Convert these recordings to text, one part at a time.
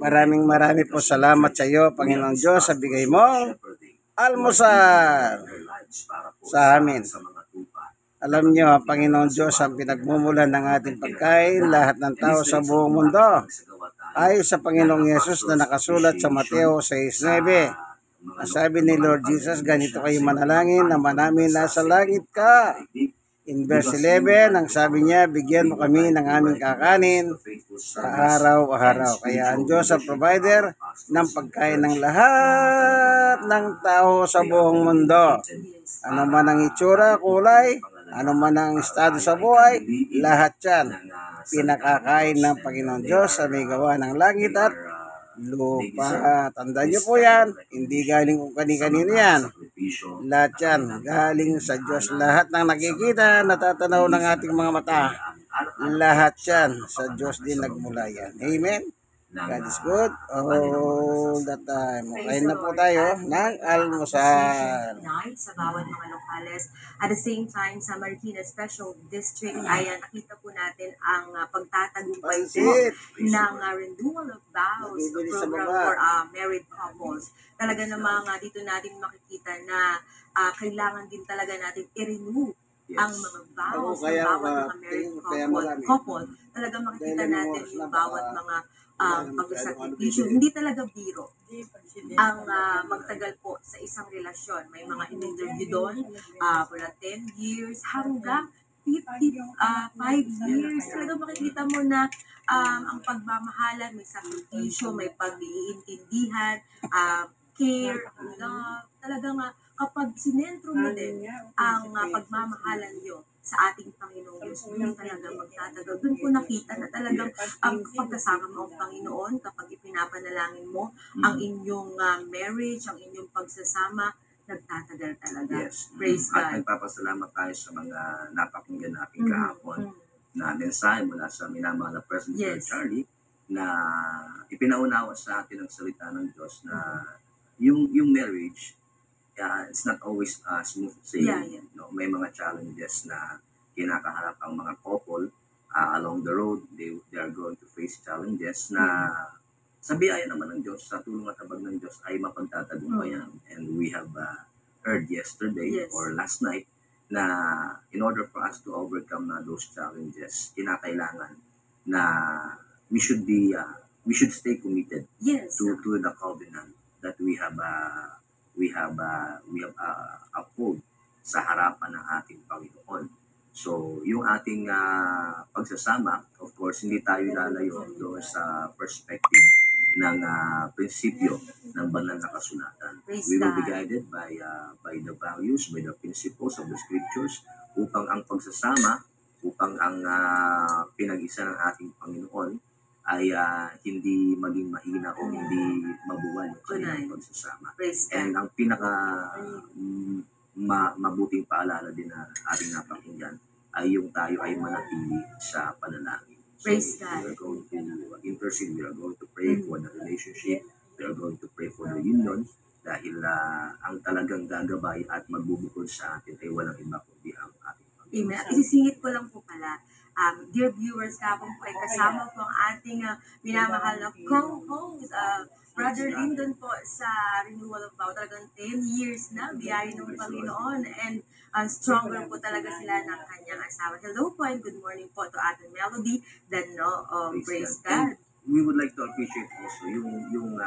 Marami po salamat sa iyo, Panginoon Diyos, sa bigay mong almusal sa amin. Alam niyo, Panginoon Diyos, ang pinagmumulan ng ating pagkain, lahat ng tao sa buong mundo, ay sa Panginoong Yesus na nakasulat sa Mateo 6:9. Sabi ni Lord Jesus, ganito kayo manalangin, naman namin nasa langit ka. In verse 11, ang sabi niya, bigyan mo kami ng aming kakanin sa araw-araw. Kaya ang Diyos ang provider ng pagkain ng lahat ng tao sa buong mundo. Ano man ang itsura, kulay, ano man ang estado sa buhay, lahat yan pinakakain ng Panginoon Diyos sa may gawa ng langit at lupa. Tandaan niyo po yan, hindi galing kung kani-kanino yan. Lahat yan galing sa Diyos. Lahat ng nakikita, natatanaw ng ating mga mata, lahat yan sa Diyos din nagmula yan. Amen? God is good all the time. Okay na po tayo ng almusal. Sa bawat mga lokales. At the same time, sa Marikina Special District, ay nakita po natin ang pagtatagumpay po ng Renewal of Vows program for married couples. Talaga namang dito natin makikita na kailangan din talaga natin i-renew ang mga vows ng bawat mga married couple. Talaga makikita natin yung bawat mga pagsasakripisyo. Hindi talaga biro ang magtagal po sa isang relasyon. May mga in-interview doon mula 10 years hanggang 5 years. Talaga makikita mo na ang pagmamahalan, may sakripisyo, may pag-iintindihan, care, love. Talagang kapag sinentro mo din ang pagmamahalan nyo sa ating Panginoon Diyos, doon talaga magtatagal. Doon po nakita na talagang kapag kasama mo ang Panginoon, kapag ipinapanalangin mo ang inyong marriage, ang inyong pagsasama, nagtatagal talaga. Yes. Praise God. At nagpapasalamat tayo sa mga napakinggan natin kahapon na mensahe mula sa minamahal na President Charlie na ipinaunawa sa atin ang salita ng Diyos na yung marriage, it's not always smooth sailing. No? May mga challenges na kinakaharap ang mga couple along the road. They are going to face challenges na sa biyaya naman ng Diyos, sa tulong at habag ng Diyos ay mapagtatagumpayan. And we have heard yesterday or last night na in order for us to overcome those challenges, kinakailangan na we should stay committed to the covenant that we have uphold sa harapan ng ating Panginoon. So, yung ating pagsasama, of course, hindi tayo lalayo doon sa perspective ng prinsipyo ng banal na kasulatan. We will be guided by the values, by the principles of the scriptures upang ang pagsasama, upang ang pinag-isa ng ating Panginoon ay hindi maging mahina o hindi mabuwal yung kanilang pagsasama. And ang pinaka mabuting paalala din na ating napakinggan ay yung tayo ay manatili sa panalangin. Praise So, God. we are going to intercede, we are going to pray for the relationship, we are going to pray for the union dahil ang talagang gagabay at magbubukod sa atin ay walang iba kundi ang ating Panginoon. Amen. Isisingit ko lang po pala, dear viewers, kapag po ay kasama po ang ating minamahal na co-host, Brother Lyndon po sa Renewal of Vow. Talagang 10 years na, biyaya ng Panginoon, and stronger po talaga sila ng kanyang asawa. Hello po and good morning po to Ate Melody, praise God. We would like to appreciate also yung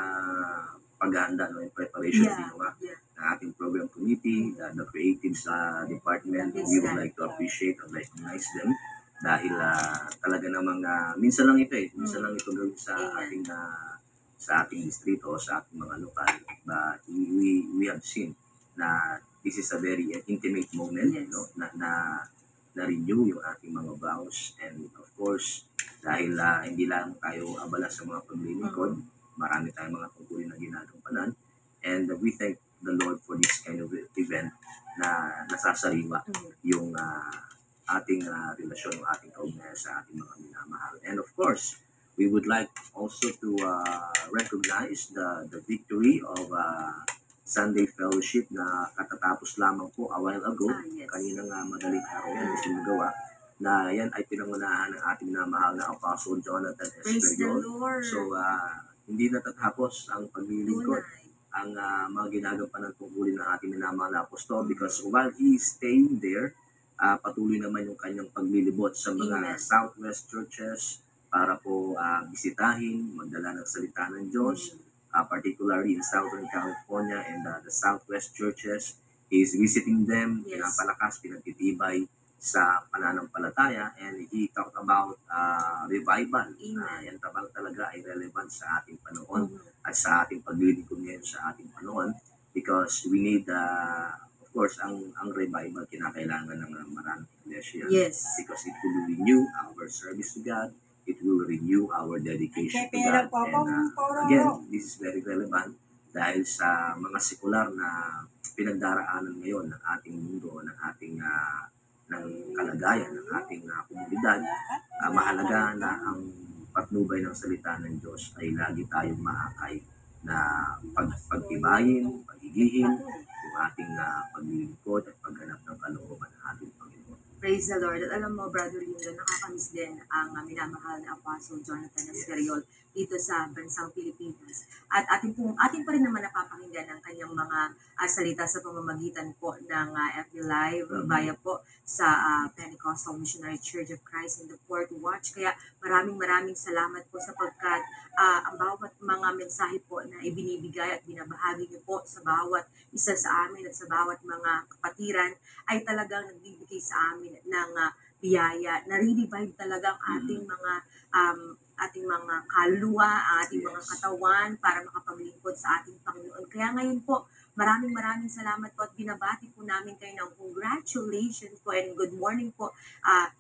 paghahanda, yung preparation ng ating program committee, the creatives department. We would like to appreciate and recognize them dahil talaga namang minsan lang ito gawin sa ating distrito o sa ating mga lokal, but we have seen na this is a very intimate moment, na renew yung ating mga vows, and of course dahil hindi lang tayo abala sa mga paglilingkod, marami tayong mga tungkulin na ginagampanan, and we thank the Lord for this kind of event na nasasariwa yung ating relasyon, yung ating kaugnayan sa ating mga minamahal. And of course, we would like also to recognize the victory of Sunday Fellowship na katatapos lamang po a while ago. Kaninang madaling araw yan gusto magawa na yan ay pinangunahan ng ating minamahal na Apostle Jonathan S. Praise the Period. Lord. So hindi natatapos ang paglilingkod, Tunay. ang mga ginagampanan tungkulin ng ating minamahal na apostol, because while he is staying there, patuloy naman yung kanyang paglilibot sa mga Amen. Southwest churches para po bisitahin, magdala ng salita ng Diyos, particularly in Southern California and the Southwest churches. He is visiting them, Yes. pinapalakas, pinagtitibay sa pananampalataya, and he talked about revival. Yan talaga ay relevant sa ating panahon at sa ating paglilingkod ngayon sa ating panahon, because we need of course ang revival kinakailangan ng maraming iglesia, Yes. because it will renew our service to God, it will renew our dedication to God, and again, this is very relevant dahil sa mga sekular na pinagdaraanan ngayon ng ating mundo, ng ating ng kalagayan ng ating komunidad. Mahalaga na ang patnubay ng salita ng Diyos ay lagi tayong maakay na pagtibayin, pagigihin yung ating paglilingkod at pagganap ng kalooban ng ating Panginoon. Praise the Lord. At alam mo, Brother Lindo, nakakamiss din ang minamahal na Apostle Jonathan Escariol dito sa bansang Pilipinas. At atin pa rin naman napapakinggan ang kanyang mga salita sa pamamagitan po ng FB Live via po sa Pentecostal Missionary Church of Christ in the Port Watch. Kaya maraming salamat po sapagkat ang bawat mga mensahe po na ibinibigay at binabahagi niyo po sa bawat isa sa amin at sa bawat mga kapatiran ay talagang nagbibigay sa amin ng biyaya. Nare-revive talaga ang ating mga kaluluwa, ang ating mga katawan para makapaglingkod sa ating Panginoon. Kaya ngayon po, maraming salamat po at binabati po namin kayo ng congratulations po and good morning po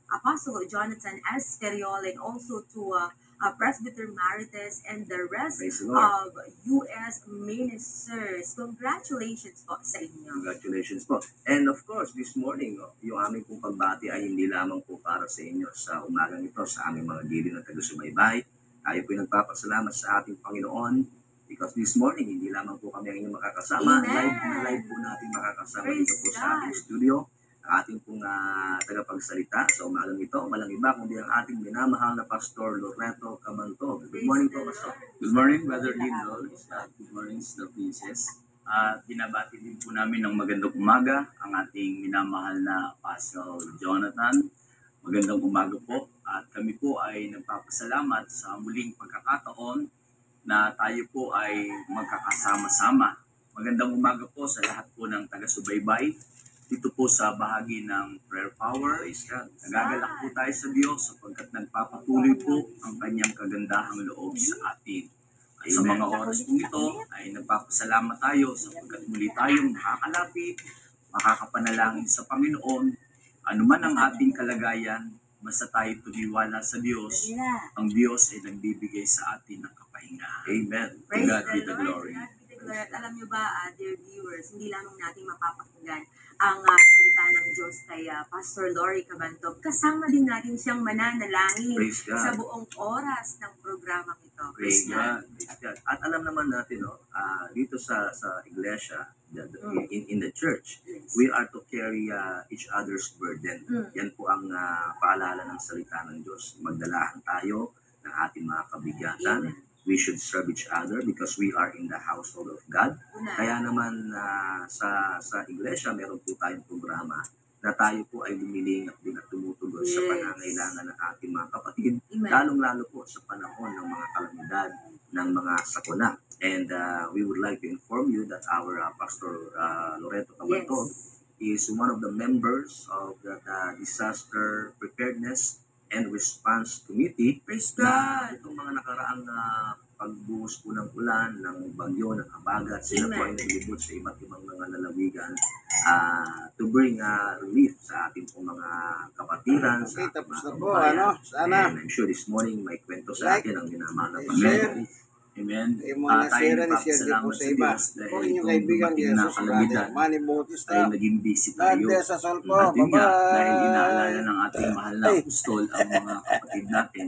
Apostle Jonathan Escariol, and also to Presbyter Marites and the rest of U.S. ministers. Congratulations po sa inyo. Congratulations po. And of course, this morning, yung aming pong pagbati ay hindi lamang po para sa inyo sa umagang ito, sa aming mga giliw na taga-subaybay. Tayo po nagpapasalamat sa ating Panginoon, because this morning, hindi lamang po kami ang inyong makakasama. Live po natin makakasama dito po sa ating studio. Ang ating pong tagapagsalita sa umagang ito, walang iba kundi ang ating minamahal na Pastor Loreto Cabantog. Good morning po, Pastor. Good morning, Brother Lindo. Good morning, Sister Princess. Binabati din po namin ng magandang umaga ang ating minamahal na Apostle Jonathan. Magandang umaga po. At kami po ay nagpapasalamat sa muling pagkakataon na tayo po ay magkakasama-sama. Magandang umaga po sa lahat po ng taga-subaybay dito po sa bahagi ng prayer power. Nagagalak po tayo sa Diyos sapagkat nagpapatuloy po ang kanyang kagandahang loob sa atin. At sa mga oras po ito ay nagpapasalamat tayo sapagkat muli tayong makakalapit, makakapanalangin sa Panginoon. Ano man ang ating kalagayan, basta tayo tumiwala sa Diyos, ang Diyos ay nagbibigay sa atin ng kapahinga. Amen. To God be the glory. At alam niyo ba, dear viewers, hindi lamang natin mapapakinggan ang salita ng Diyos kay Pastor Lori Cabantog. Kasama din natin siyang mananalangin sa buong oras ng programang ito. Praise God. At alam naman natin, dito sa iglesia, in the church, we are to carry each other's burden. Yan po ang paalala ng salita ng Diyos. Magdalahan tayo ng ating mga kabigatan. We should serve each other because we are in the household of God. Kaya naman sa iglesia, meron po tayong programa na tayo po ay lumilingap din at tumutugon sa pangangailangan ng ating mga kapatid, lalong-lalo po sa panahon ng mga kalamidad, ng mga sakuna. And we would like to inform you that our Pastor Loreto Cabantog is one of the members of the Disaster Preparedness and Response Committee. Praise Na God! itong mga nakaraang pagbuhos po ng ulan, ng bagyo, ng habagat, sila po ay naglibot sa iba't ibang mga lalawigan to bring relief sa ating pong mga kapatiran, sa ating mga kababayan. Sana. And I'm sure this morning may kwento sa atin ang minamahal na Panginoon. Amen. Tayo nagpapasalamat sa Diyos dahil itong dumating na kalamidad ay naging busy tayo. At yun nga, dahil inaalala ng ating mahal na apostol ang mga kapatid natin,